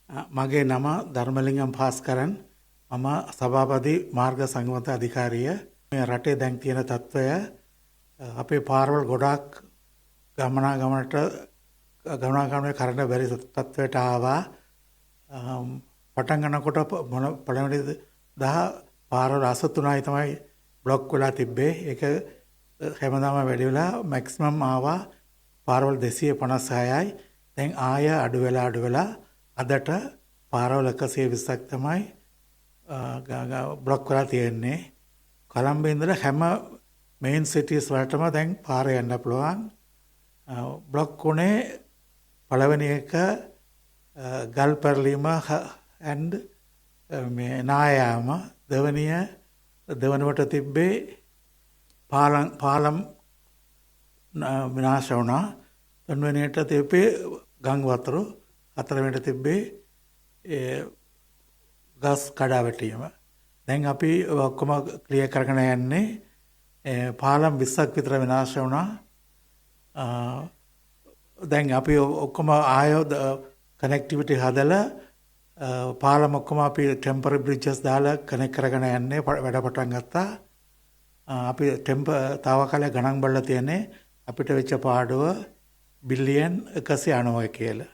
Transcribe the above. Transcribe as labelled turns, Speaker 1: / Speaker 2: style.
Speaker 1: මගේ නම ධර්මලිංගම් භාස්කරන්. මම සභාපති මාර්ග සංගමත අධිකාරිය. මේ රටේ දැන් තියෙන තත්ත්වය අපේ පාරවල් ගොඩාක් ගමනාගමනය කරන්න බැරි තත්ත්වයට ආවා. පටන් ගන්නකොට පළවෙනි පාරවල් 83යි තමයි බ්ලොක් වෙලා තිබ්බේ. ඒක හැමදාම වැඩි වෙලා මැක්සිමම් ආවා පාරවල් 256යි. දැන් ආය අඩු වෙලා අදට පාරවල් 120ක් තමයි බ්ලොක් වෙලා තියෙන්නේ. කොළඹ ඉඳලා හැම මේන් සිටිස් වලටම දැන් පාර යන්න පුළුවන්. බ්ලොක් උනේ පළවෙනි එක ගල්පැරලීම and මේ නායාම, දෙවනුවට තිබ්බේ පාලම් විනාශ වුණා. තුන්වෙනියට තිබ්බේ ගංග වතුර, හතරවෙනියට තිබ්බේ ගස් කඩාවැටීම. දැන් අපි ඔක්කොම ක්ලියර් කරගෙන යන්නේ. පාලම් 20ක් විතර විනාශ වුණා. දැන් අපි ඔක්කොම ආයෝ කනෙක්ටිවිටි හදලා පාලම් ඔක්කොම අපි ටෙම්පරරි බ්‍රිජස් දාලා කනෙක්ට් කරගෙන යන්නේ. වැඩ පටන් ගත්තා. අපි තාවකාලික ගණන් බලලා තියෙන්නේ අපිට වෙච්ච පාඩුව බිලියන් 190 කියලා.